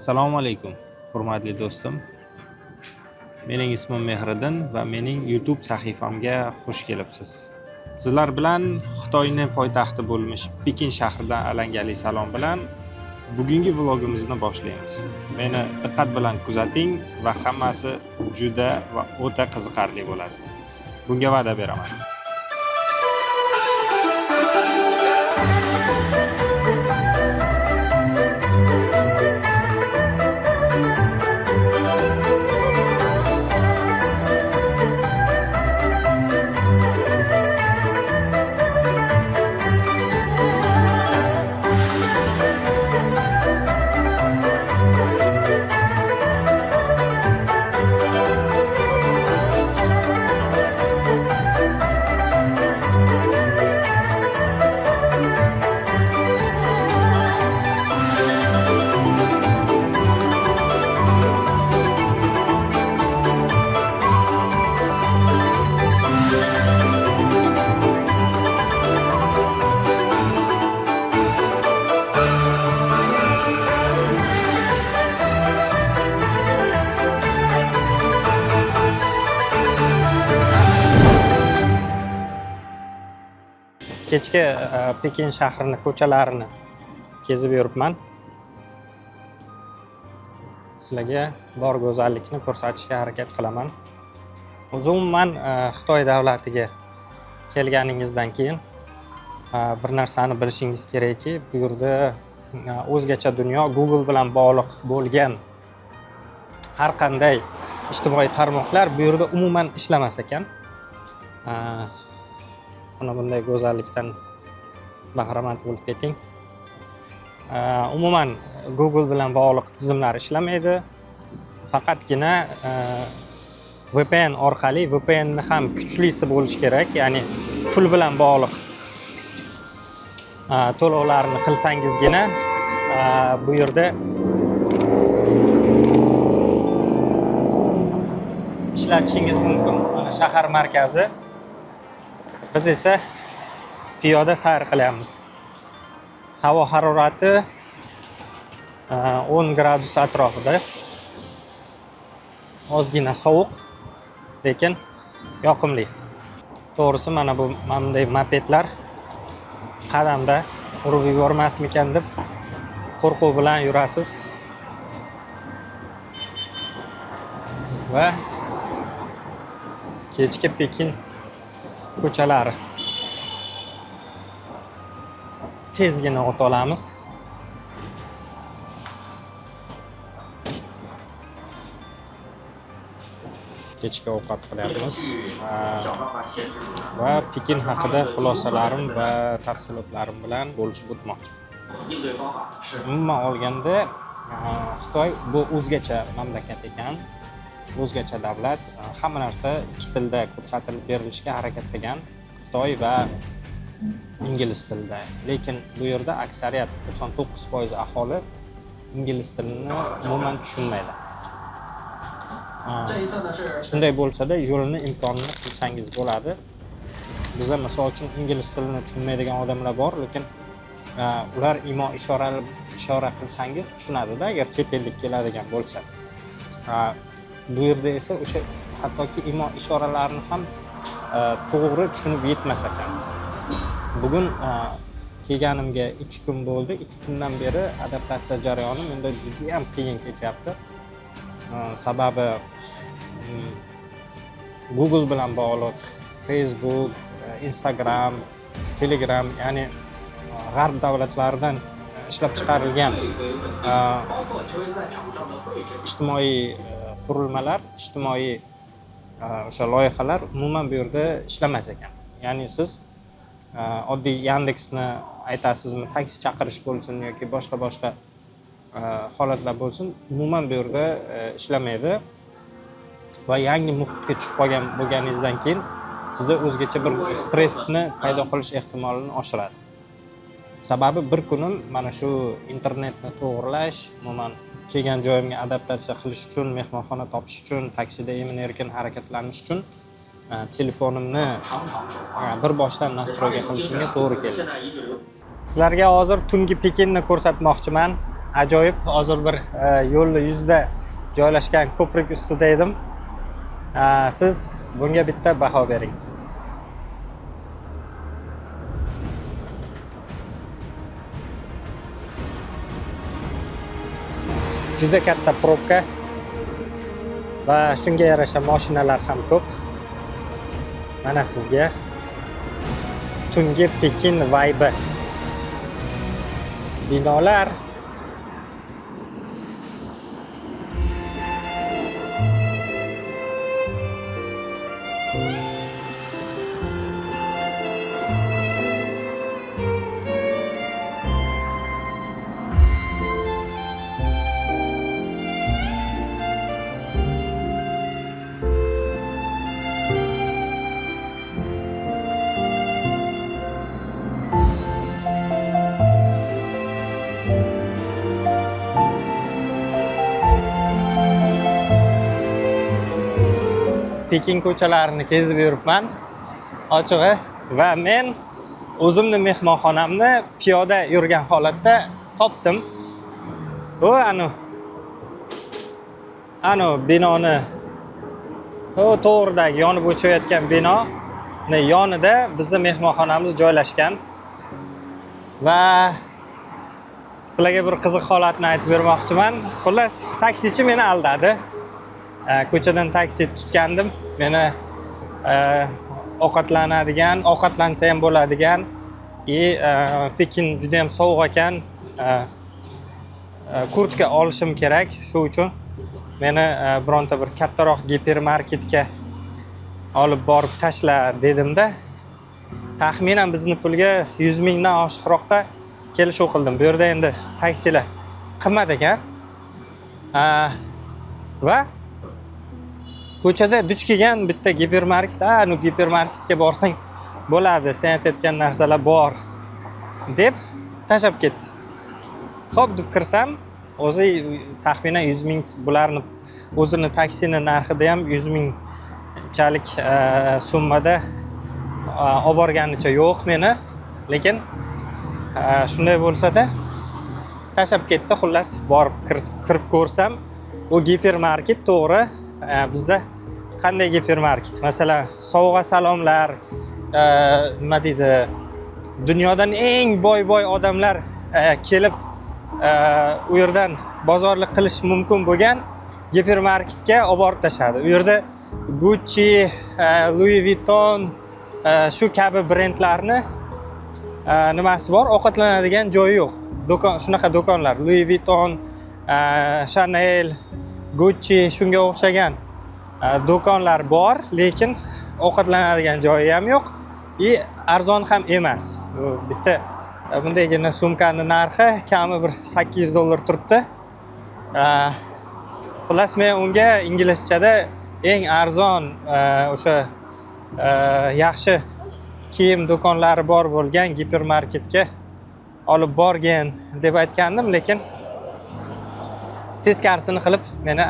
Assalomu alaykum, hurmatli do'stim. Mening ismim Mehriddin va mening YouTube sahifamga xush kelibsiz. Sizlar bilan Xitoyning poytaxti bo'lmish Pekin shahridan alangali salom bilan bugungi vlogimizni boshlaymiz. Meni diqqat bilan kuzating va hammasi juda va o'ta qiziqarli bo'ladi. Bunga va'da beraman. Kechki Pekin shahrini ko'chalarini kezib yuribman. Sizlarga bor go'zallikni ko'rsatishga harakat qilaman. Umuman Xitoy davlatiga kelganingizdan keyin bir narsani bilishingiz kerakki, bu yerda o'zgacha dunyo, Google bilan bog'liq bo'lgan har qanday ijtimoiy tarmoqlar bu yerda umuman ishlamas ekan. Mana bunday go'zallikdan bahramand bo'lib keting. Umuman Google bilan bog'liq tizimlar ishlamaydi. Faqatgina VPN orqali, VPN ni ham kuchlisi bo'lishi kerak, ya'ni pul bilan bog'liq to'lovlarni qilsangizgina bu yerda ishlatishingiz mumkin. Mana shahar markazi. Biz esa piyoda sayr qilyapmiz. Havo harorati 10 gradus atrofida. Ozgina sovuq, lekin yoqimli. To'g'risi mana bu bunday mopedlar qadamda urib yubormasmikan deb qo'rquv bilan yurasiz. Va kechki Pekin ko'chalari tezgina o'ta olamiz. Kechki ovqat qilyapmiz va Pekin haqida xulosalarim va tafsilotlarim bilan bo'lishib o'tmoqchi. Umuman olganda Xitoy bu o'zgacha mamlakat ekan. O'zgacha davlat, hamma narsa ikki tilda ko'rsatilib berilishga harakat qilgan, Xitoy va ingliz tilida. Lekin bu yerda aksariyat 99% aholi ingliz tilini umuman tushunmaydi. Shunday bo'lsa-da, yo'lini imkonini qilsangiz bo'ladi. Bizda misol uchun ingliz tilini tushunmaydigan odamlar bor, lekin ular ishora qilsangiz tushunadi-da, agar chet ellik keladigan bo'lsa. Bu yerda esa o'sha hattoki ishoralarini ham to'g'ri tushunib yetmas ekan. Bugun kelganimga 2 kun bo'ldi. 2 kundan beri adaptatsiya jarayoni menda juda ham qiyin kechyapti. Sababi Google bilan bog'liq Facebook, Instagram, Telegram, ya'ni g'arb davlatlaridan ishlab chiqarilgan ijtimoiy qurilmalar, ijtimoiy o'sha loyihalar umuman bu yerda ishlamas ekan. Ya'ni siz oddiy Yandexni aytasizmi, taksi chaqirish bo'lsin yoki boshqa holatlar bo'lsin, umuman bu yerda ishlamaydi. Va yangi muhitga tushib qolgan bo'lganingizdan keyin sizda o'zgacha bir stressni paydo qilish ehtimolini oshiradi. Sababi bir kunim mana shu internetni to'g'rilash, umuman kelgan joyimga adaptatsiya qilish uchun, mehmonxona topish uchun, taksida emin-erkin harakatlanish uchun telefonimni bir boshdan nastroyga qilishimga to'g'ri keldi. Sizlarga hozir tungi Pekinni ko'rsatmoqchiman. ajoyib. Hozir bir yo'lni yuzida joylashgan ko'prik ustida edim. Siz bunga bitta baho bering. Juda katta probka va shunga yarasha mashinalar ham ko'p. Mana sizga tungi Pekin vibe. Binolar Pekin ko'chalarini kezib yuribman. Ochig'i va men o'zimni mehmonxonamni piyoda yurgan holatda topdim. U anu binoni to'g'ridagi yonib o'chayotgan binoni yonida bizning mehmonxonamiz joylashgan. Va sizlarga bir qiziq holatni aytib bermoqchiman. Xullas, taksichi meni aldadi. Ko'chadan taksi tutgandim. Meni ovqatlansa ham bo'ladigan, Pekin juda ham sovuq ekan. Kurtka olishim kerak. Shu uchun meni bironta bir kattaroq gipermarketga olib borib tashla dedimda, taxminan bizni pulga 100 mingdan oshiqroqqa kelishuv qildim. Bu yerda endi taksilar qimmat ekan. Va ko'chada duch kelgan bitta gipermarket, gipermarketga borsang bo'ladi, sen aytayotgan narsalar bor deb tashab ketdi. Xo'p deb kirsam, o'zi taxminan 100 ming, bularni o'zini taksini narxida ham 100 mingchalik summada olib borganicha yo'q meni, lekin shunday bo'lsa-da tashab ketdi. Xullas, borib kirib ko'rsam, u gipermarket to'g'ri bizda qanday gipermarket? Masalan, sovg'a salomlar, nima deydi, dunyodan eng boy odamlar kelib u yerdan bozorlik qilish mumkin bo'lgan gipermarketga olib borib tashadi. U yerda Gucci, Louis Vuitton, shu kabi brendlarni nimasi bor, ovqatlanadigan joyi yo'q. Shunaqa do'konlar, Louis Vuitton, Chanel, Gucci, shunga o'xshagan do'konlar bor, lekin ovqatlanadigan joyi ham yo'q, arzon ham emas. Bitta bundaygina sumkani narxi kami bir $800 turibdi. Xullas, men unga inglizchada eng arzon o'sha yaxshi kiyim do'konlari bor bo'lgan gipermarketga olib borgin deb aytgandim, lekin teskarisini qilib meni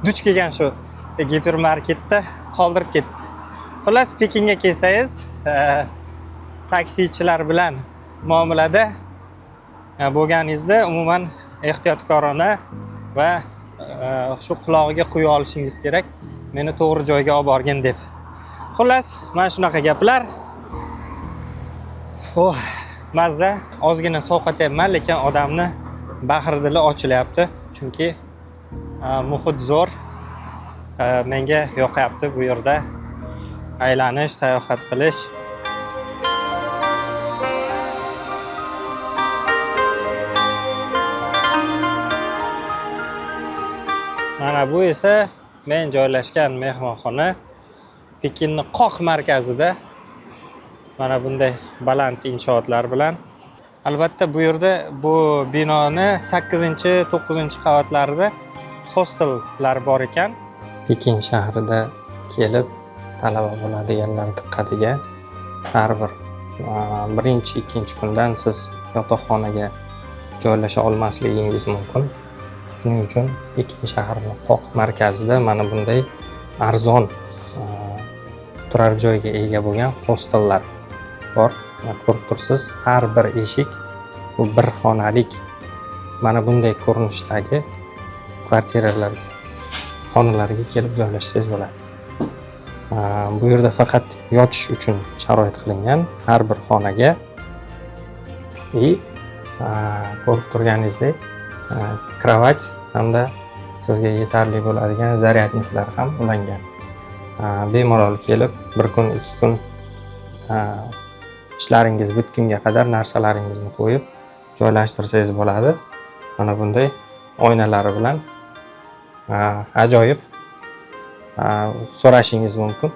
duch kelgan shu gipermarketda qoldirib ketdi. Xullas, Pekinga kelsangiz, taksichilar bilan muomalada bo'lganingizda umuman ehtiyotkorona va shu qulog'iga quya olishingiz kerak, meni to'g'ri joyga olib borgin deb. Xullas, mana shunaqa gaplar. Mazza, ozgina sovqatyapman, lekin odamni bahri dili ochilyapti, chunki muhit zo'r. Menga yoqyapti bu yerda aylanish, sayohat qilish. Mana bu esa men joylashgan mehmonxona Pekinning qoq markazida. Mana bunday baland inshootlar bilan. Albatta bu yerda bu binoni 8-9-qavatlarida hostellar bor ekan. Pekin shahrida kelib talaba bo'ladiganlar diqqatiga, har bir birinchi, ikkinchi kundan siz yotoqxonaga joylasha olmasligingiz mumkin. Shuning uchun Pekin shahrining qoq markazida mana bunday arzon turar joyga ega bo'lgan hostellar bor. Ko'rib tursiz, har bir eshik bu bir xonalik mana bunday ko'rinishdagi kvartiralarga, xonalarga kelib joylashsangiz bo'ladi. Bu yerda faqat yotish uchun sharoit qilingan har bir xonaga ko'rib turganingizdek kravat hamda sizga yetarli bo'ladigan zaryadniklar ham ulangan. Bemalol kelib bir kun, 2 kun ishlaringiz bitgunga qadar narsalaringizni qo'yib joylashtirsangiz bo'ladi. Mana bunday oynalari bilan ajoyib. So'rashingiz mumkin,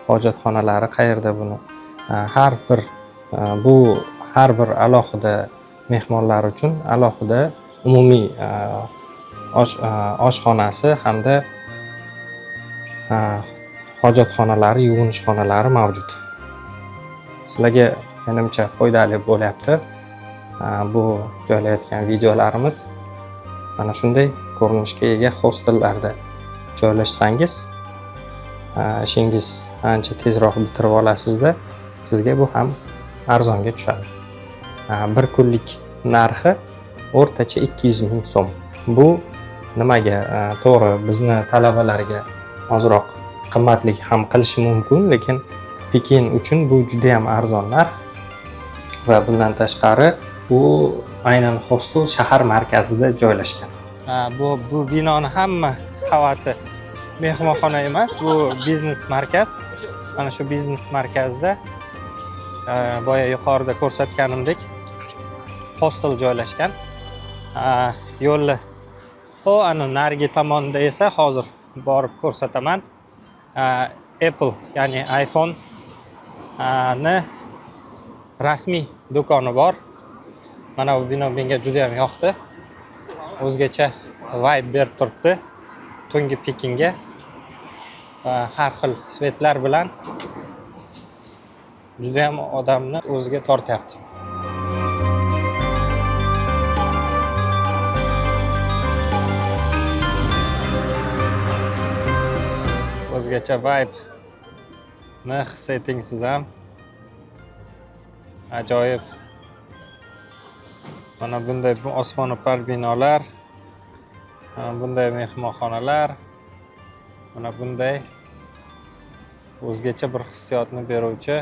hojatxonalari qayerda buni. Har bir alohida mehmonlar uchun alohida umumiy oshxonasi hamda hojatxonalari, yuvinish xonalari mavjud. Sizlarga menimcha foydali bo'lyapti. Bu joylayotgan videolarimiz mana shunday ko'rinishga ega hostellarda joylashsangiz, ishingiz ancha tezroq bitirib olasizda, sizga bu ham arzonga tushadi. Bir kunlik narxi o'rtacha 200 ming so'm. Bu nimaga? To'g'ri, bizni talabalarga ozroq qimmatlik ham qilishi mumkin, lekin Pekin uchun bu juda ham arzon narx. Va bundan tashqari, bu aynan hostel shahar markazida joylashgan. Bu binoni hamma qavati mehmonxona emas, bu biznes markaz. Mana shu biznes markazda boya yuqorida ko'rsatganimdek hostel joylashgan. Yo'lni ana narigi tomonda esa hozir borib ko'rsataman. Apple, ya'ni iPhone ni rasmiy do'koni bor. Mana bu bino menga juda ham yoqdi. O'zgacha vibe berib turibdi. Tungi Pekinga har xil svetlar bilan juda ham odamni o'ziga tortyapti. O'zgacha vibe ni his eting siz ham. Ajoyib. Mana bunday osmono'par binolar, bunday mehmonxonalar, mana bunday o'zgacha bir hissiyotni beruvchi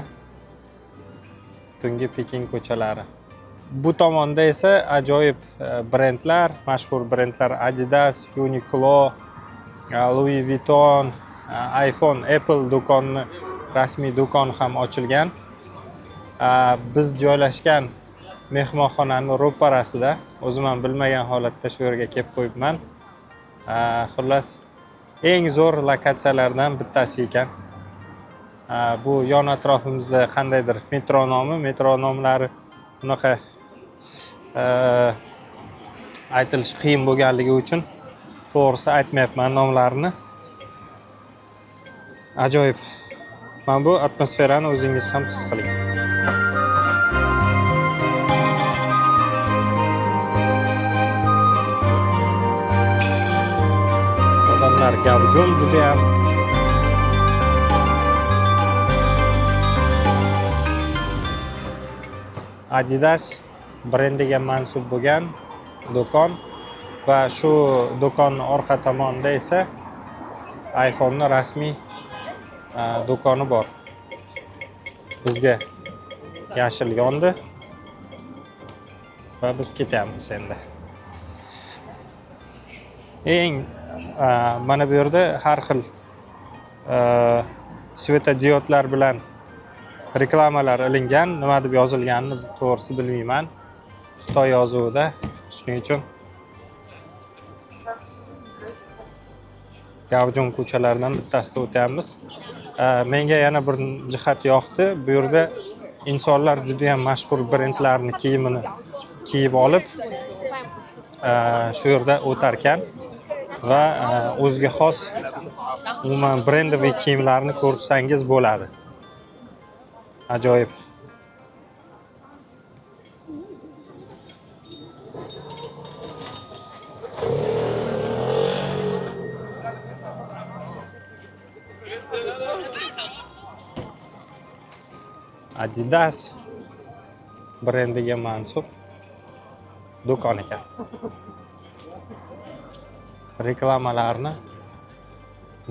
tungi Pekin ko'chalari. Bu tomonda esa ajoyib brendlar, mashhur brendlar Adidas, Uniqlo, Louis Vuitton, iPhone, Apple do'koni, rasmiy do'kon ham ochilgan. Biz joylashgan mehmonxonaning ro'parasida, o'zim ham bilmagan holatda shu yerga kelib qo'yibman. Xullas, eng zo'r lokatsiyalardan bittasi ekan. Bu yon atrofimizda qandaydir metro nomlari bunaqa aytilishi qiyin bo'lganligi uchun to'g'risi aytmayapman nomlarini. Ajoyib. Mana bu atmosferani o'zingiz ham his qiling. Odamlar gavjum juda ham. Adidas brendiga mansub bo'lgan do'kon va shu do'kon orqa tomonida esa iPhone ning rasmiy do'koni bor. Bizga yashil yondi va biz ketyapmiz endi. Mana bu yerda har xil svetodiodlar bilan reklamalar ilingan. Nima deb yozilganini to'g'risi bilmayman. Xitoy yozuvida. Shuning uchun gavjum ko'chalardan bittasida o'tyapmiz. Menga yana bir jihat yoqdi. Bu yerda insonlar juda ham mashhur brendlarning kiyimini kiyib olib shu yerda o'tar ekan va o'ziga xos umuman brendoviy kiyimlarni ko'rsangiz bo'ladi. Ajoyib. Adidas brendiga mansub do'kon ekan. Reklamalarni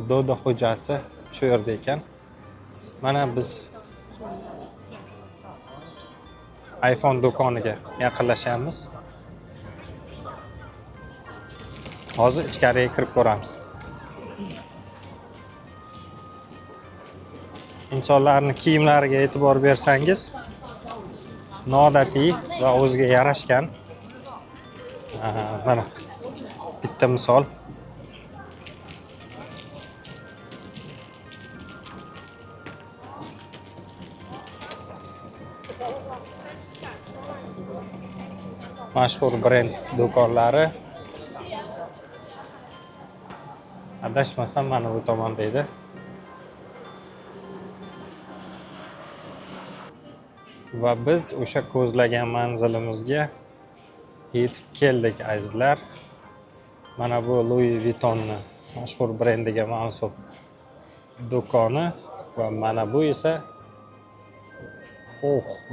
Dodo xo'jasi shu yerda ekan. Mana biz iPhone do'koniga yaqinlashyapmiz. Hozir ichkariga kirib ko'ramiz. insonlarning kiyimlariga e'tibor bersangiz, noodatiy va o'ziga yarashgan. Mana bitta misol. Mashhur brend do'konlari. Adashmasam mana bu tomonda edi. Va biz o'sha ko'zlagan manzilimizga yetib keldik azizlar. Mana bu Louis Vuitton'ning mashhur brendiga mansub do'koni va mana bu esa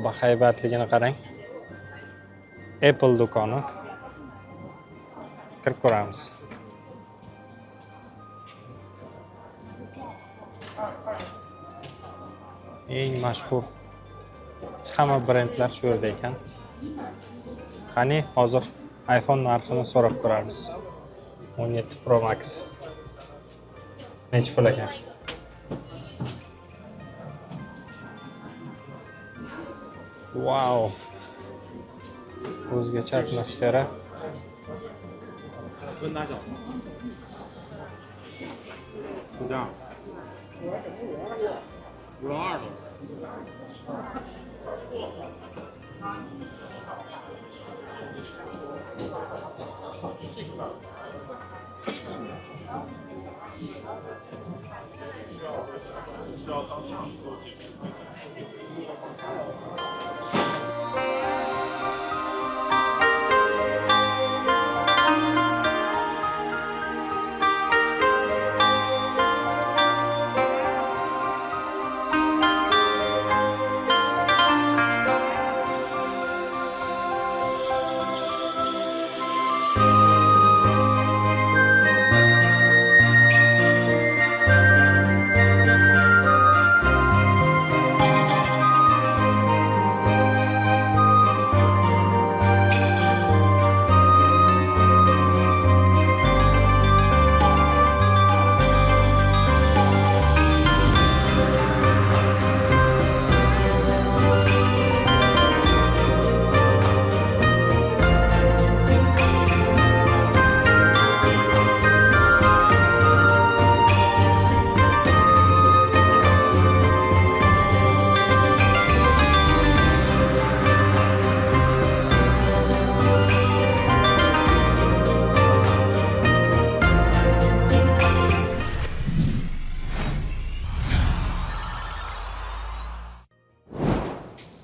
bahaybatligini qarang. Apple do'koni. Kirib ko'ramiz. Eng mashhur hamma brendlar shu yerda ekan. Qani hozir iPhone narxini so'rab ko'ramiz. 17 Pro Max. Necha pul ekan? Wow. O'zgacha atmosfera.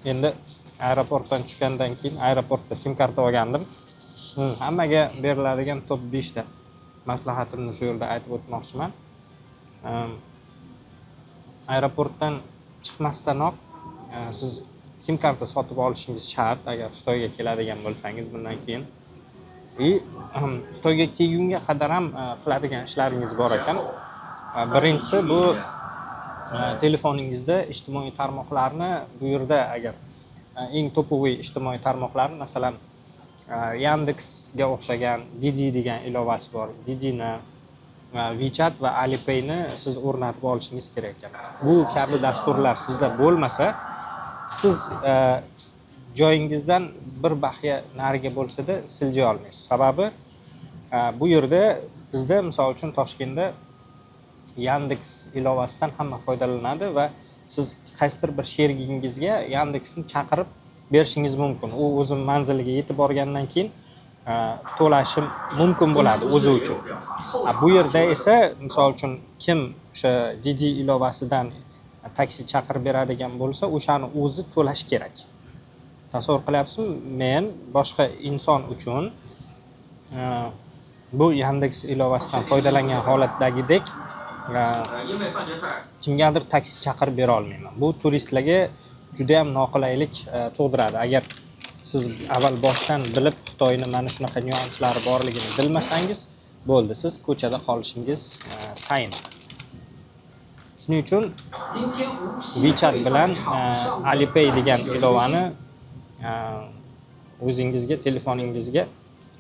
Endi aeroportdan tushgandan keyin aeroportda sim karta olgandim. Hammaga beriladigan top 5 ta maslahatimni shu yerda aytib o'tmoqchiman. Aeroportdan chiqmasdanoq siz sim karta sotib olishingiz shart agar Xitoyga keladigan bo'lsangiz bundan keyin. Xitoyga kelgunga qadar ham qiladigan ishlaringiz bor ekan. Birinchisi bu telefoningizda ijtimoiy tarmoqlarni bu yerda agar eng topoviy ijtimoiy tarmoqlarni masalan Yandexga o'xshagan Didi degan ilovasi bor. Didini, WeChat va Alipay'ni siz o'rnatib olishingiz kerak ekan. Bu kabi dasturlar sizda bo'lmasa, siz joyingizdan bir bahiya nariga bo'lsa-da siljay olmaysiz. Sababi bu yerda bizda misol uchun Toshkentda Yandex ilovasidan hamma foydalanadi va siz qaysidir bir sherigingizga Yandexni chaqirib berishingiz mumkin. U o'zi manziliga yetib borgandan keyin to'lashi mumkin bo'ladi o'zi uchun. Bu yerda esa misol uchun kim o'sha Didi ilovasidan taksi chaqirib beradigan bo'lsa, o'shani o'zi to'lash kerak. Tasavvur qilyapsizmi? Men boshqa inson uchun bu Yandex ilovasidan foydalangan holatdagidek kimgadir taksi chaqirib bera olmayman. Bu turistlarga juda ham noqulaylik tug'diradi. Agar siz avval boshdan bilib Xitoyni mana shunaqa nyuanslari borligini bilmasangiz bo'ldi, siz ko'chada qolishingiz tayin. Shuning uchun WeChat bilan Alipay degan ilovani o'zingizga, telefoningizga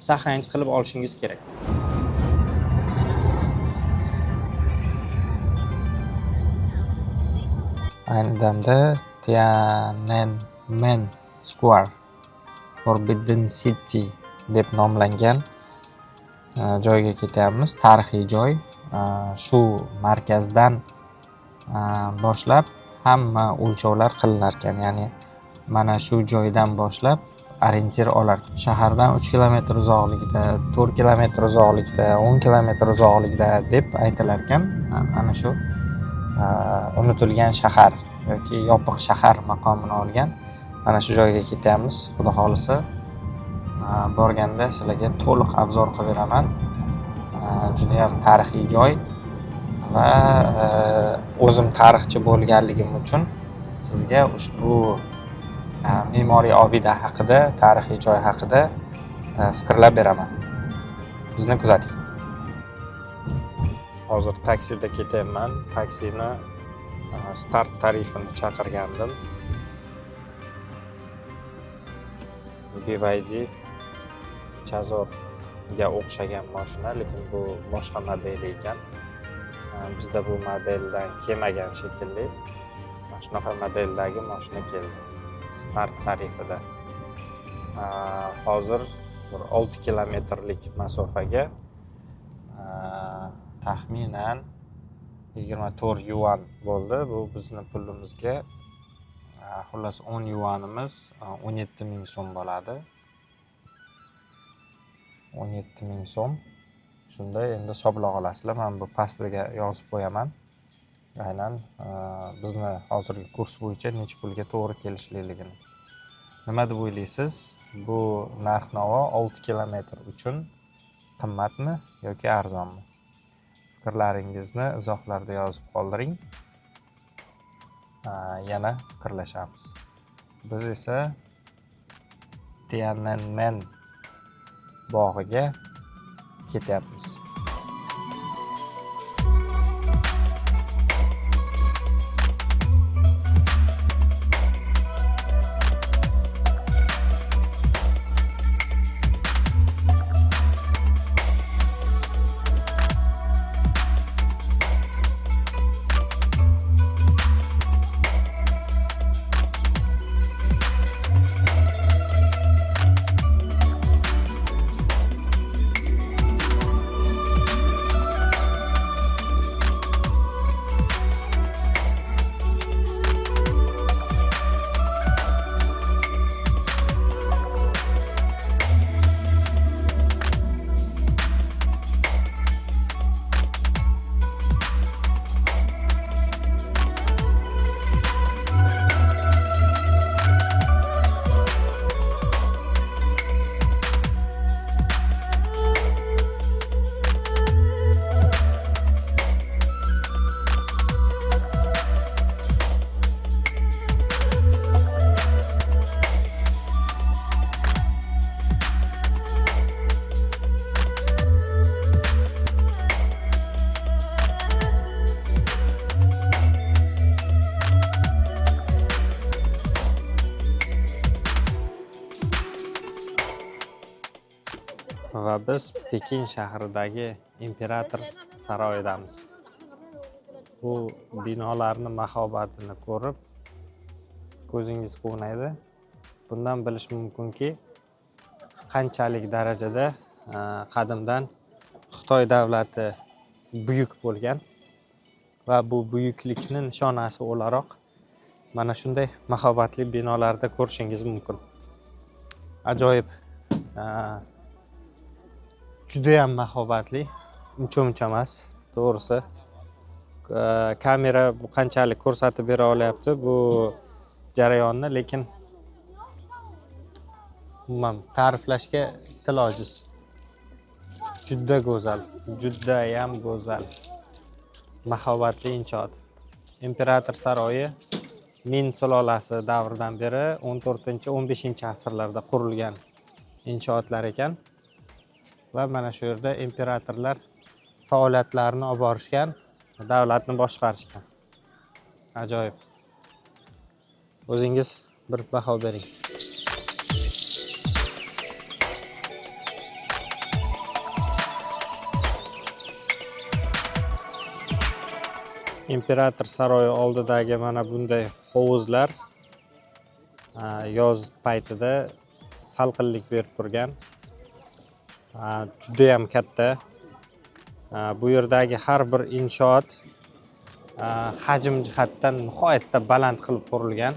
saqlanch qilib olishingiz kerak. Ayni damda Tiananmen Square Forbidden City deb nomlangan joyga ketyapmiz. Tarixiy joy. Shu markazdan boshlab hamma o'lchovlar qilinar ekan. Ya'ni mana shu joydan boshlab orientir olar. Shahardan 3 kilometr uzoqlikda, 4 kilometr uzoqlikda, 10 kilometr uzoqlikda deb aytilar ekan. Ana shu unutilgan shahar yoki yopiq shahar maqomini olgan mana shu joyga ketyapmiz. Xudo xolisa borganda sizlarga to'liq obzor qilib beraman. Juda ham tarixiy joy va o'zim tarixchi bo'lganligim uchun sizga ushbu me'moriy obida haqida, tarixiy joy haqida fikrlab beraman. Bizni kuzating. Hozir taksida ketyapman. Taksini start tarifini chaqirgandim. BYD Chazorga o'xshagan mashina, lekin bu boshqa model ekan. Bizda bu modeldan kelmagan shekilli. Mana shunaqa modeldagi mashina keldi. Start tarifida. Hozir 6 kilometrlik masofaga taxminan 24 yuan bo'ldi. Bu bizni pulimizga xullas 10 yuanimiz 17 ming so'm bo'ladi. 17 ming so'm. Shunda endi hisoblab olasizlar. Men bu pastiga yozib qo'yaman. Aynan bizni hozirgi kurs bo'yicha necha pulga to'g'ri kelishligini. Nima deb o'ylaysiz? Bu narx-navo 6 kilometr uchun qimmatmi yoki arzonmi? Fikrlaringizni izohlarda yozib qoldiring. Yana fikrlashamiz. Biz esa Tiananmen bog'iga ketyapmiz. Va biz Pekin shahridagi imperator saroyidamiz. Bu binolarning mahobatini ko'rib ko'zingiz quvnaydi. Bundan bilish mumkinki, qanchalik darajada qadimdan Xitoy davlati buyuk bo'lgan va bu buyuklikning nishonasi o'laroq mana shunday mahobatli binolarda ko'rishingiz mumkin. Ajoyib. Juda ham mahobatli, uncha emas, to'g'risi. Kamera qanchalik ko'rsatib bera olyapti bu jarayonni, lekin umuman ta'riflashga til ojiz. Juda go'zal, juda ham go'zal. Mahobatli inshoot. Imperator saroyi Min sulolasi davridan beri 14-15 asrlarda qurilgan inshootlar ekan va mana shu yerda imperatorlar faoliyatlarini olib borishgan, davlatni boshqarishgan. Ajoyib. O'zingiz bir baho bering. Imperator saroyi oldidagi mana bunday hovuzlar yoz paytida salqinlik berib turgan. Juda ham katta. Bu yerdagi har bir inshoot hajm jihatdan nihoyatda baland qilib qurilgan.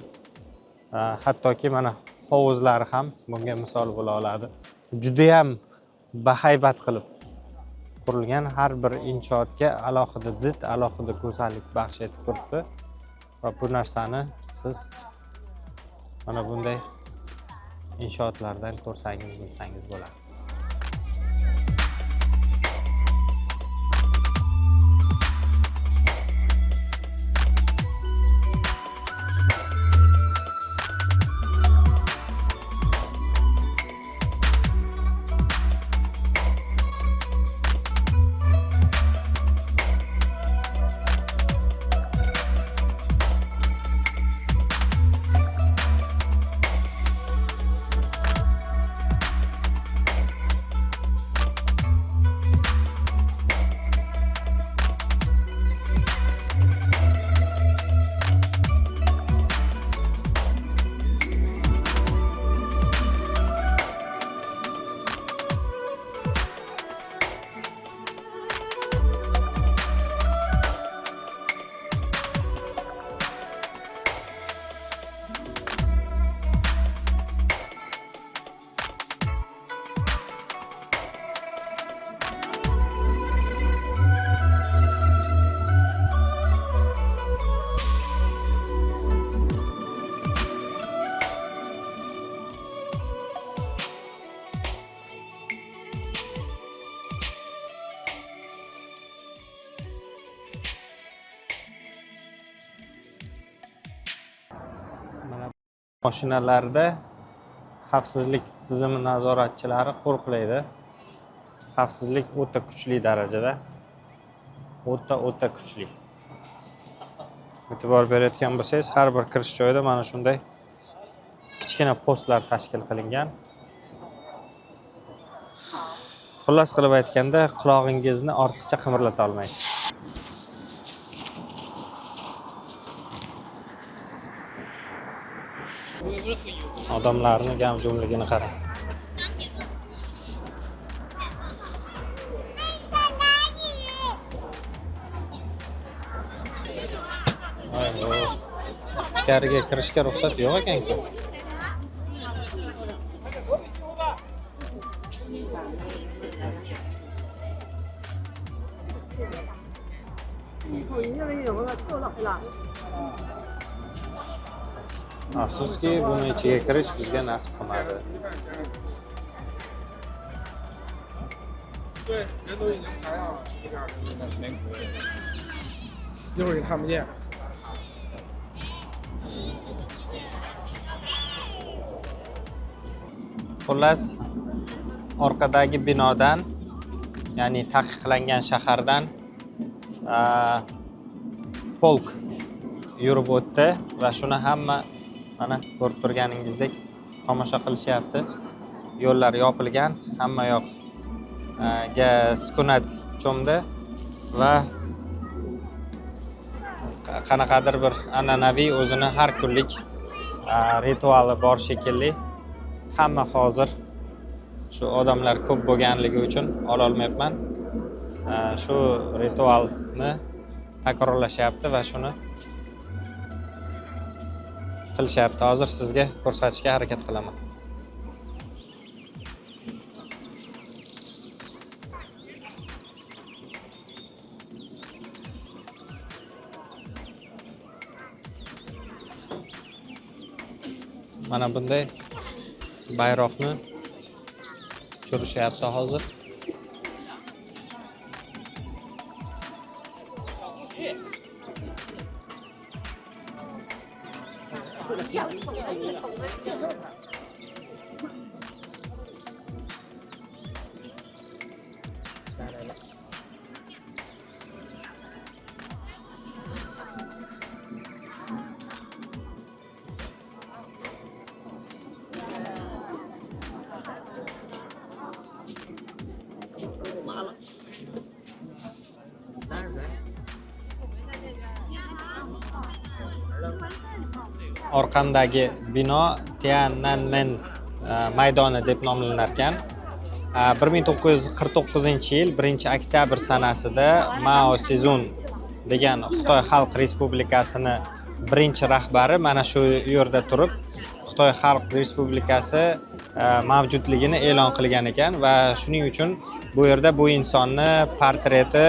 Hattoki mana hovuzlari ham bunga misol bo'la oladi. Juda ham bahaybat qilib qurilgan, har bir inshootga alohida did, alohida go'zallik baxsh etib turibdi. Va bu narsani siz mana bunday inshootlardan ko'rsangiz, bilsangiz bo'ladi. Mashinalarda xavfsizlik tizimi nazoratchilari qo'riqlaydi. Xavfsizlik o'ta kuchli darajada. O'ta kuchli. E'tibor berayotgan bo'lsangiz, har bir kirish joyida mana shunday kichkina postlar tashkil qilingan. Xullas qilib aytganda, qulog'ingizni ortiqcha qimirlata olmaysiz. Odamlarning gavjumligini qarang. Ichkariga kirishga ruxsat yo'q ekan-ku. Afsuski, buni ichiga kirish bizga nasib qilmadi. 对，人都已经排上了，这边那边可以，一会儿也看不见。 Xullas, orqadagi binodan, ya'ni taqiqlangan shahardan polk yurib o'tdi va shuni hamma mana ko'rib turganingizdek tomosha qilishyapti. Yo'llar yopilgan, hamma yoqga sukunat cho'mdi va qanaqadir bir an'anaviy o'zini har kunlik rituali bor shekilli. Hamma hozir shu odamlar ko'p bo'lganligi uchun ololmayapman. Shu ritualni takrorlashyapti va shuni qilishyapti. Hozir sizga ko'rsatishga harakat qilaman. Mana bunday bayroqni tushirishyapti hozir. Orqamdagi bino Tiananmen maydoni deb nomlanar ekan. 1949-yil 1-oktyabr sanasida Mao Sezun degan Xitoy Xalq Respublikasini birinchi rahbari mana shu yerda turib Xitoy Xalq Respublikasi mavjudligini e'lon qilgan ekan va shuning uchun bu yerda bu insonni portreti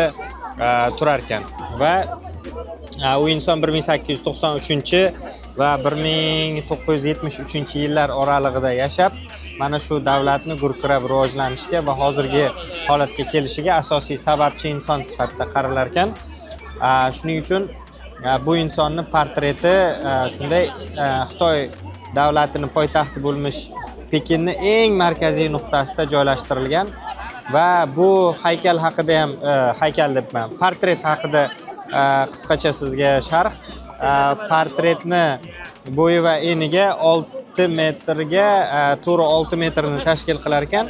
turar ekan va u inson 1893 va 1973-yillar oralig'ida yashab, mana shu davlatni gurkirab rivojlanishiga va hozirgi holatga kelishiga asosiy sababchi inson sifatida qaralar ekan. Shuning uchun bu insonni portreti shunday Xitoy davlatining poytaxti bo'lmish Pekinning eng markaziy nuqtasida joylashtirilgan va bu haykal haqida ham haykal debman, portret haqida qisqacha sizga sharh. Portretni bo'yi va eniga 6 metrga to'g'ri 6 metrni tashkil qilar ekan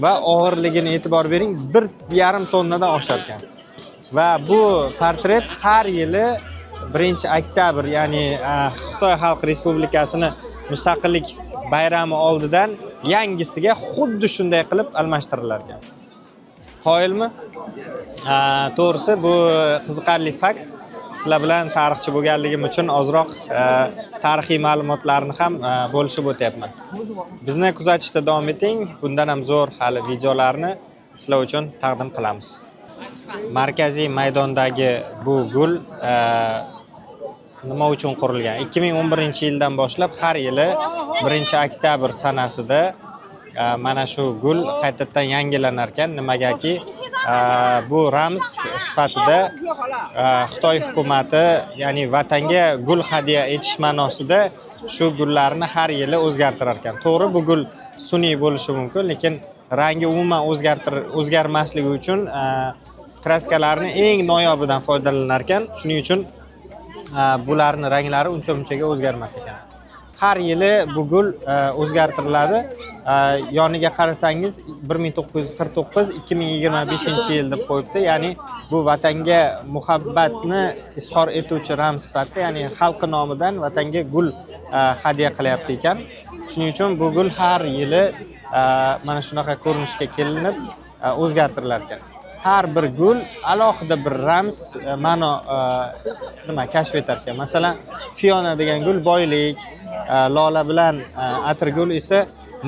va og'irligini e'tibor bering 1,5 tonnadan oshar ekan. Va bu portret har yili 1-oktyabr, ya'ni Xitoy Xalq Respublikasini mustaqillik bayrami oldidan yangisiga xuddi shunday qilib almashtirilar ekan. Qoyilmi? To'g'risi bu qiziqarli fakt. Sizlar bilan tarixchi bo'lganligim uchun ozroq tarixiy ma'lumotlarni ham bo'lishib o'tyapman. Bizni kuzatishda davom eting. Bundan ham zo'r hali videolarni sizlar uchun taqdim qilamiz. Markaziy maydondagi bu gul nima uchun qurilgan? 2011-yildan boshlab har yili 1-oktyabr sanasida mana shu gul qaytadan yangilanar ekan. Nimagaki bu ramz sifatida Xitoy hukumati, ya'ni vatanga gul hadya etish ma'nosida shu gullarni har yili o'zgartirar ekan. To'g'ri, bu gul sun'iy bo'lishi mumkin, lekin rangi umuman o'zgarmasligi uchun kraskalarni eng noyobidan foydalanar ekan. Shuning uchun bularning ranglari uncha-munchaga o'zgarmas ekan. Har yili bu gul o'zgartiriladi. Yoniga qarasangiz 1949-2025-yil deb qo'yibdi. Ya'ni bu vatanga muhabbatni izhor etuvchi ramz sifatida, ya'ni xalqi nomidan vatanga gul hadya qilyapti ekan. Shuning uchun bu gul har yili mana shunaqa ko'rinishga kelinib o'zgartirilar ekan. Har bir gul alohida bir ramz, ma'no kashf etar ekan. Masalan, Fiona degan gul boylik, lola bilan atirgul esa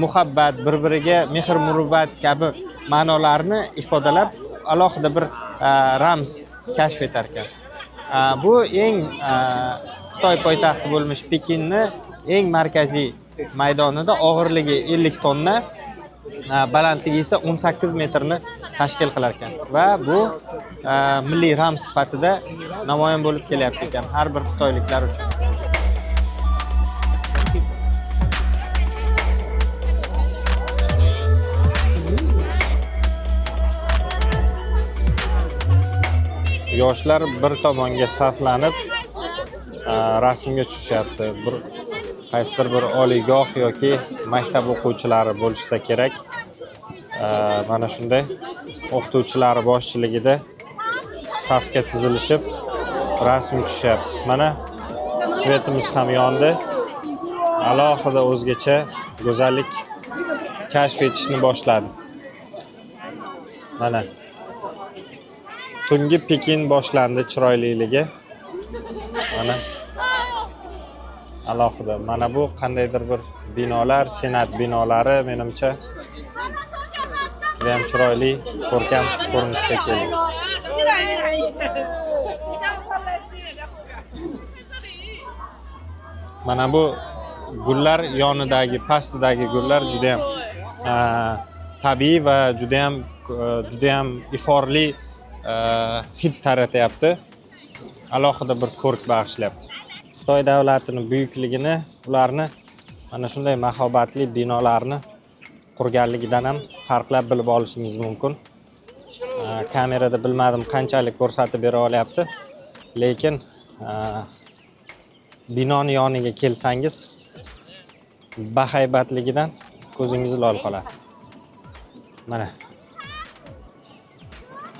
muhabbat, bir-biriga mehr-muruvvat kabi ma'nolarni ifodalab alohida bir ramz kashf etar ekan. Bu eng Xitoy poytaxti bo'lmish Pekinni eng markaziy maydonida og'irligi 50 tonna, balandligi esa 18 metrni tashkil qilar ekan va bu milliy ramz sifatida namoyon bo'lib kelyapti ekan har bir xitoyliklar uchun. Yoshlar bir tomonga saflanib rasmga tushishyapti. Qaysidir bir oliygoh yoki maktab o'quvchilari bo'lsa kerak. Mana shunday o'qituvchilari boshchiligida safga tizilishib rasm tushishyapti. Mana svetimiz ham yondi. Alohida o'zgacha go'zallik kashf etishni boshladi. Mana tungi Pekin boshlandi chiroyliligi. Mana alohida. Mana bu qandaydir bir binolar, senat binolari menimcha juda ham chiroyli, ko'rkam ko'rinishga keldi. Mana bu gullar yonidagi, pastidagi gullar juda ham tabiiy va juda ham iforli hid taratyapti. Alohida bir ko'rk bag'ishlayapti. Xitoy davlatining buyukligini, ularni mana shunday mahobatli binolarni qurganligidan ham farqlab bilib olishingiz mumkin. Kamerada bilmadim qanchalik ko'rsatib bera olyapti, lekin binoni yoniga kelsangiz bahaybatligidan ko'zingiz lol qoladi. Mana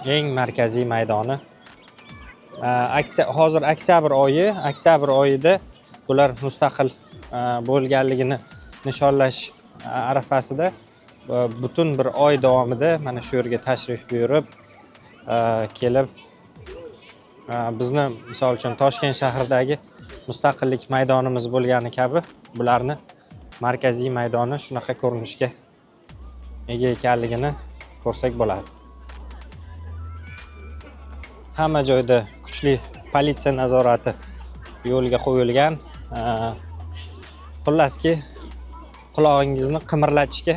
eng markaziy maydoni. Hozir oktyabr oyida bular mustaqil bo'lganligini nishonlash arafasida butun bir oy davomida mana shu yerga tashrif buyurib kelib bizni misol uchun Toshkent shahridagi mustaqillik maydonimiz bo'lgani kabi bularni markaziy maydoni shunaqa ko'rinishga ega ekanligini ko'rsak bo'ladi. Hamma joyda kuchli politsiya nazorati yo'lga qo'yilgan. Xullaski qulog'ingizni qimirlatishga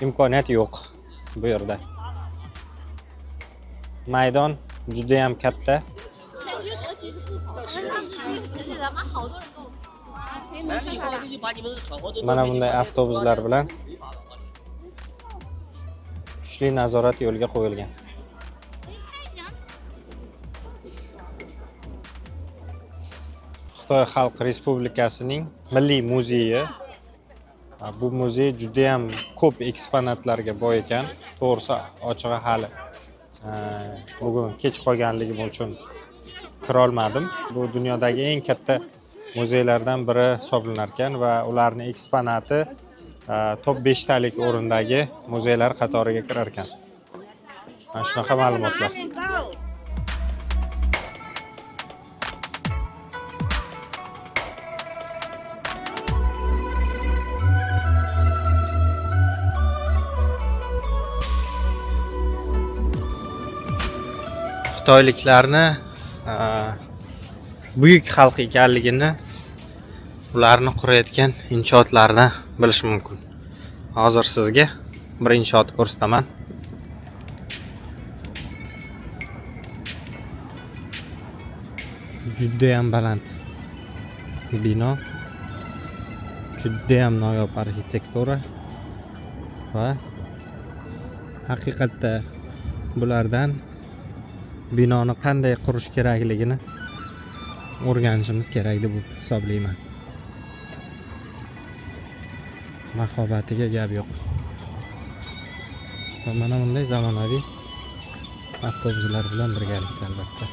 imkoniyat yo'q bu yerda. Maydon juda ham katta. Mana bunday avtobuslar bilan kuchli nazorat yo'lga qo'yilgan. Xitoy Xalq Respublikasining Milliy muzeyi. Bu muzey juda ham ko'p eksponatlarga boy ekan. To'g'risi ochig'i hali bugun kech qolganligim uchun kira olmadim. Bu dunyodagi eng katta muzeylardan biri hisoblanar ekan va ularning eksponati top 5 talik o'rindagi muzeylar qatoriga kirar ekan. Mana shunaqa ma'lumotlar. Xitoyliklarni buyuk xalq ekanligini ularni qurayotgan inshootlardan bilish mumkin. Hozir sizga bir inshoot ko'rsataman. Juda ham baland bino, juda ham noyob arxitektura va haqiqatda bulardan binoni qanday qurish kerakligini o'rganishimiz kerak deb hisoblayman. Mahobatiga gap yo'q. Va mana bunday zamonaviy avtobuslar bilan birgalikda albatta.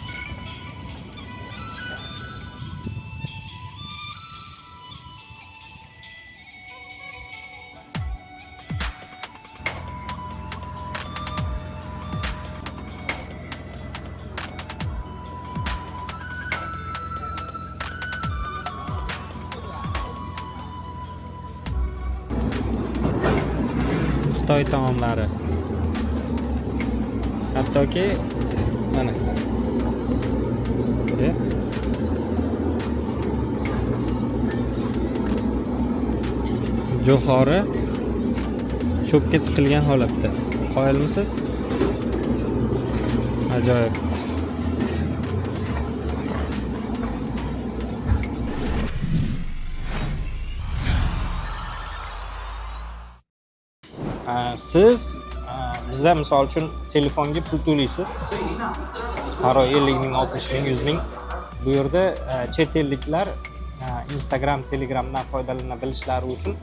Xitoy taomlari. Hattoki mana jo'xori cho'pga tiqilgan holatda. Qoyilmisiz? Ajoyib. Siz bizda misol uchun telefonga pul to'laysiz. Qaro 50 ming, 60 ming, 100 ming. Bu yerda chet elliklar Instagram, Telegramdan foydalana bilishlari uchun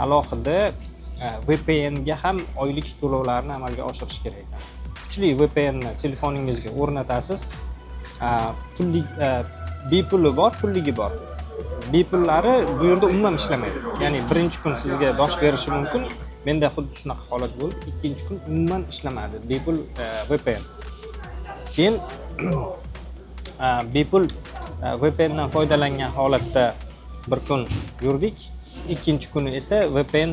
alohida VPN ga ham oylik to'lovlarni amalga oshirish kerak ekan. Kuchli VPN ni telefoningizga o'rnatasiz. Pullik bepuli bor, pulligi bor. Bepullari bu yerda umuman ishlamaydi. Ya'ni birinchi kun sizga dosh berishi mumkin. Menda xuddi shunaqa holat bo'ldi. Ikkinchi kun umuman ishlamadi bepul VPN. Keyin bepul VPN dan foydalangan holatda bir kun yurdik. Ikkinchi kuni esa VPN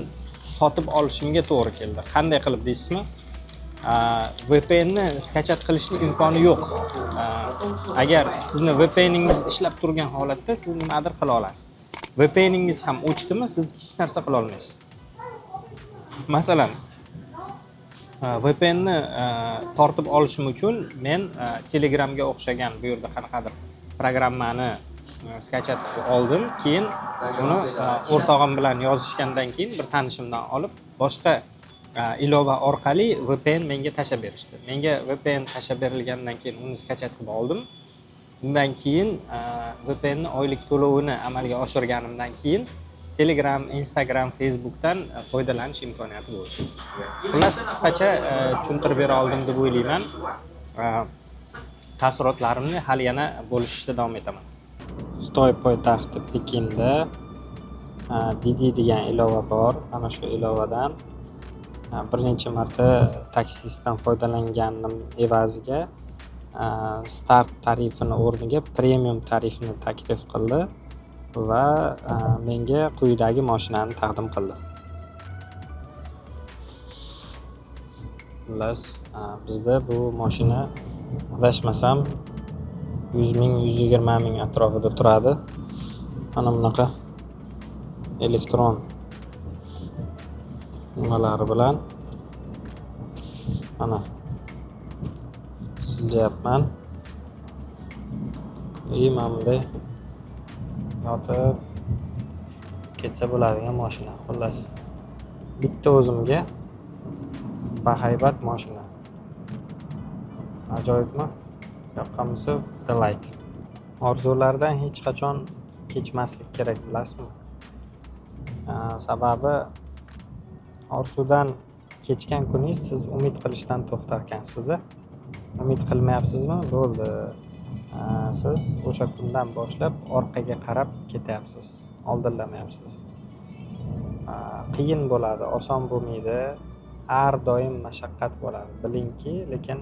sotib olishimga to'g'ri keldi. Qanday qilib deysizmi? VPN ni skachat qilishning imkoni yo'q. Agar sizni VPNingiz ishlab turgan holatda siz nimadir qila olasiz. VPNingiz ham o'chdimi, siz hech narsa qila olmaysiz. Masalan, VPN ni tortib olishim uchun men Telegramga o'xshagan bu yerda qanaqadir programmani skachatib oldim. Keyin uni o'rtog'im bilan yozishgandan keyin bir tanishimdan olib boshqa ilova orqali VPN menga tashlab berishdi. Menga VPN tashlab berilgandan keyin uni skachat qilib oldim. Undan keyin VPN ni oylik to'lovini amalga oshirganimdan keyin Telegram, Instagram, Facebookdan foydalanish imkoniyati bo'ldi. Xullas qisqacha tushuntirib bera oldim deb o'ylayman. Taassurotlarimni hali yana bo'lishishda davom etaman. Xitoy poytaxti Pekinda Didi degan ilova bor. Ana shu ilovadan bir necha marta taksistdan foydalanganim evaziga start tarifini o'rniga premium tarifini taklif qildi va menga quyidagi mashinani taqdim qildi. Xullas, bizda bu mashina adashmasam 100 ming, 120 ming atrofida turadi. Mana bunaqa elektron nimalari bilan mana siljayapman. Mana bunday yotib ketsa bo'ladigan mashina. Xullas, bitta o'zimga bahaybat mashina. Ajoyibmi? Yoqqan bo'lsa, bitta like. Orzulardan hech qachon kechmaslik kerak, bilasizmi? Sababi orzudan kechgan kuningiz siz umid qilishdan to'xtar ekansiz-da. Umid qilmayapsizmi? Bo'ldi. Siz o'sha kundan boshlab orqaga qarab ketyapsiz, oldinlamayapsiz. Qiyin bo'ladi, oson bo'lmaydi. Har doim mashaqqat bo'ladi. Bilingki, lekin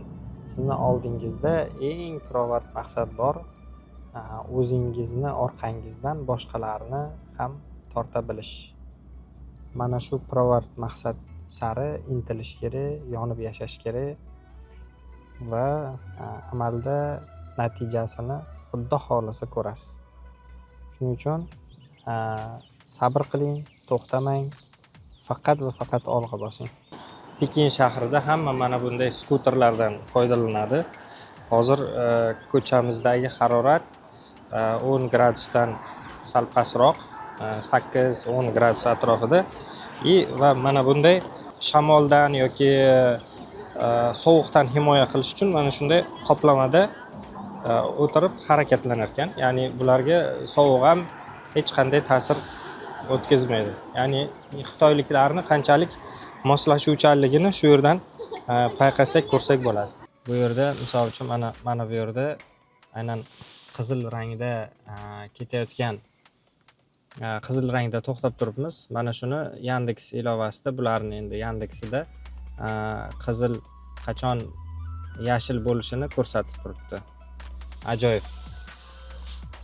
sizni oldingizda eng pirovard maqsad bor. O'zingizni orqangizdan boshqalarni ham torta bilish. Mana shu pirovard maqsad sari intilish kerak, yonib yashash kerak va amalda natijasini Xudo xolasa ko'rasiz. Shuning uchun sabr qiling, to'xtamang, faqat va faqat olg'a bosing. Pekin shahrida hamma mana bunday skuterlardan foydalanadi. Hozir ko'chamizdagi harorat 10 gradusdan sal pastroq, 8-10 gradus atrofida va mana bunday shamoldan yoki sovuqdan himoya qilish uchun mana shunday qoplamada o'tirib harakatlanar ekan. Ya'ni bularga sovuq ham hech qanday ta'sir o'tkazmaydi. Ya'ni xitoyliklarni qanchalik moslashuvchanligini shu yerdan payqasak, ko'rsak bo'ladi. Bu yerda misol uchun mana bu yerda aynan qizil rangda ketayotgan, qizil rangda to'xtab turibmiz. Mana shuni Yandex ilovasida, bularning endi Yandexida qizil qachon yashil bo'lishini ko'rsatib turibdi. Ajoyib.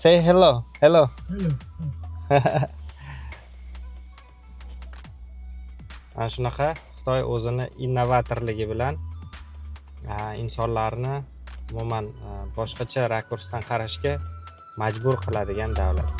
Say hello. Hello. Ana shunaqa Xitoy o'zini innovatorligi bilan insonlarni umuman boshqacha rakursdan qarashga majbur qiladigan davlat.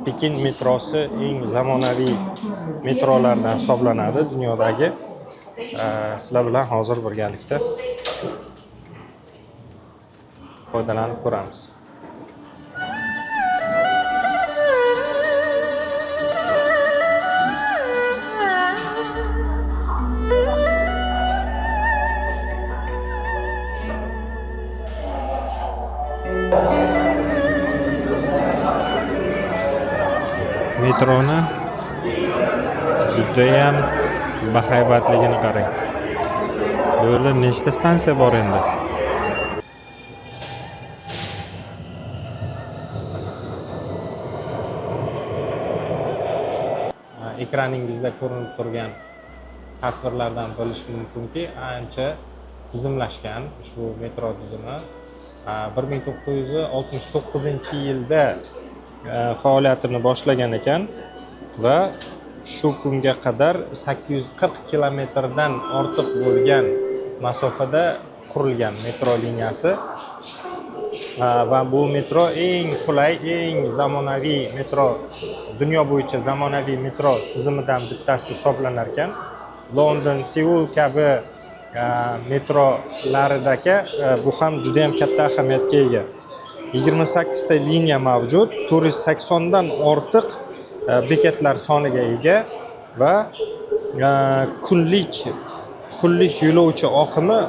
Pekin metrosi eng zamonaviy metrolardan hisoblanadi dunyodagi. Sizlar bilan hozir birgalikda foydalanib ko'ramiz. Metroni judayam bahaybatligini qarang. Bu yerda nechta stansiya bor endi? Ekraningizda ko'rinib turgan tasvirlardan bilish mumkinki, ancha tizimlashgan ushbu metro tizimi 1969-yilda faoliyatini boshlagan ekan va shu kunga qadar 840 kilometrdan ortiq bo'lgan masofada qurilgan metro liniyasi va bu metro eng qulay, eng zamonaviy metro, dunyo bo'yicha zamonaviy metro tizimidan bittasi hisoblanar ekan. London, Seul kabi metrolaridagi bu ham juda ham katta ahamiyatga ega. 28 ta liniya mavjud, 480 dan ortiq bekatlar soniga ega va kunlik yo'lovchi oqimi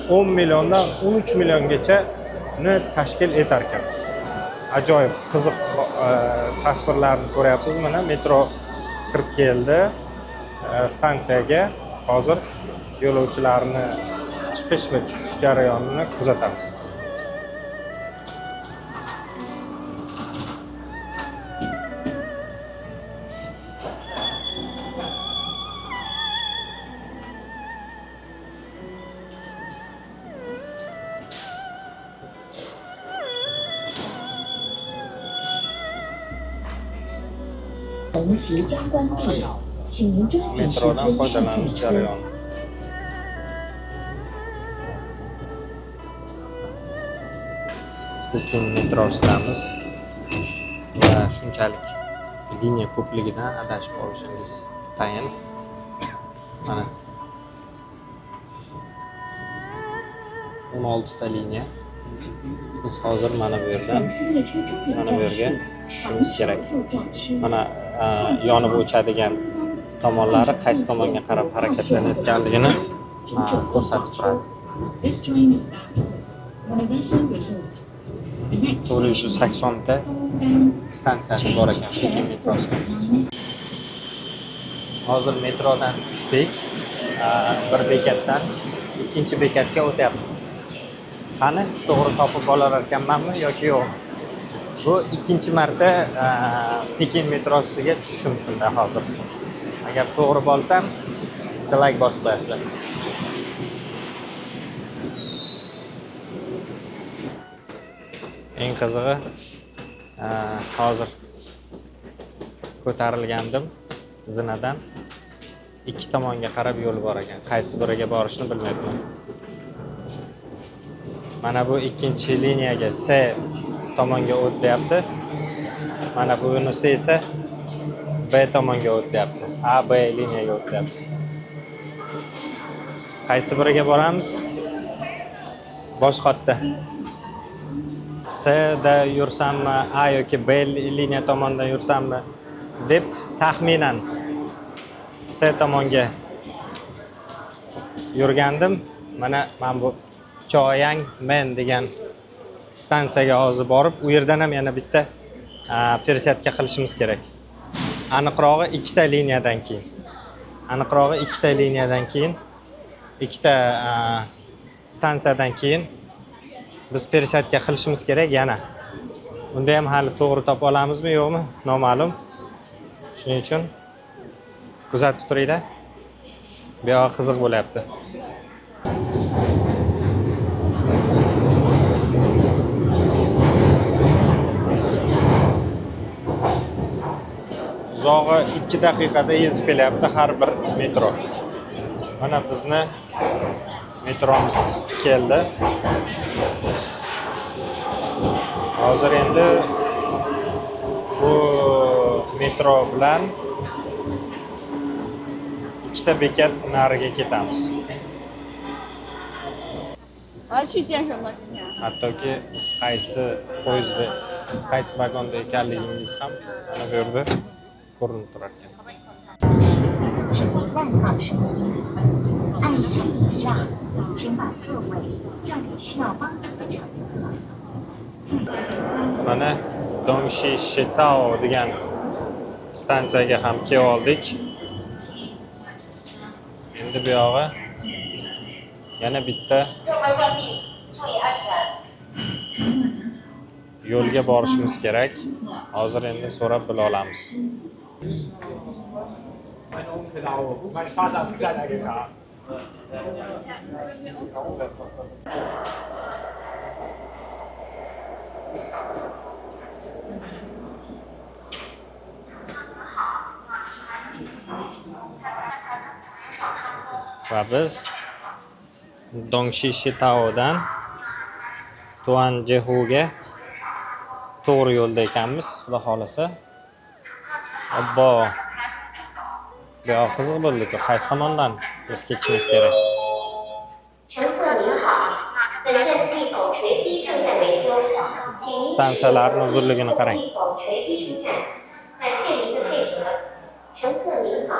10 milliondan 13 milliongacha tashkil etar ekan. Ajoyib qiziq tasvirlarni ko'ryapsiz. Mana metro kirib keldi stansiyaga. Hozir yo'lovchilarni chiqish va tushish jarayonini kuzatamiz. Metrodan foydalanish jarayoni. Putin metrosidamiz va shunchalik liniya ko'pligidan adashib qolishingiz tayin. Mana 16 ta liniya. Biz hozir mana bu yerdan mana bu yerga tushishimiz kerak. Mana yonib o'chadigan tomonlari qaysi tomonga qarab harakatlanayotganligini ko'rsatib turadi. 480 ta stansiyasi bor ekan Pekin metrosi. Hozir metrodan tushdik. Bir bekatdan ikkinchi bekatga o'tyapmiz. Qani, to'g'ri topib olar ekanmanmi yoki yo'q? Bu ikkinchi marta Pekin metrosiga tushishim shunda hozir. Agar to'g'ri bo'lsam, like bosib qo'yasizlar. Eng qizig'i hozir ko'tarilgandim zinadan. Ikki tomonga qarab yo'l bor ekan. Qaysi biriga borishni bilmayapman. Mana bu ikkinchi liniyaga C tomonga o'tyapti. Mana bunisi esa B tomonga o'tyapti. A B liniyaga o'tyapti. Qaysi biriga boramiz? Boshqatda. C da yursammi, A yoki B liniya tomonidan yursammi deb taxminan C tomonga yurgandim. Mana bu Choyang Men degan stansiyaga hozir borib, u yerdan ham yana bitta пересадка qilishimiz kerak. Aniqrog'i ikkita liniyadan keyin, ikkita stansiyadan keyin biz пересадка qilishimiz kerak yana. Unda ham hali to'g'ri topa olamizmi, yo'qmi, noma'lum. Shuning uchun kuzatib turinglar. Bu yoq qiziq bo'lyapti. Uzog'i 2 daqiqada yetib kelyapti har bir metro. Mana bizni metromiz keldi. Hozir endi bu metro bilan ikkita bekat nariga ketamiz. Hattoki qaysi poyezdda, qaysi vagonda ekanligingiz ham mana bu yerda ko'rinib turar ekan. 请您万号声音，按下礼让，请把座位让给需要帮助的乘客。 Mana Dongshi Shitao degan stansiyaga ham kelib oldik. Endi bu yog'i yana bitta yo'lga borishimiz kerak. Hozir endi so'rab bila olamiz. mein Onkel auch. Mein Vater ist kleiner gegangen. Va biz Dongshi Shitaodan Tuanjehuga to'g'ri yo'lda ekanmiz, xudo xolasa. Obbo. Bu yoq qiziq bo'ldi-ku, qaysi tomondan biz ketishimiz kerak? 乘客您好，本站地口垂堤正在维修，请您 Stansiyalarning uzunligini qarang. 地口垂堤出站，感谢您的配合。乘客您好，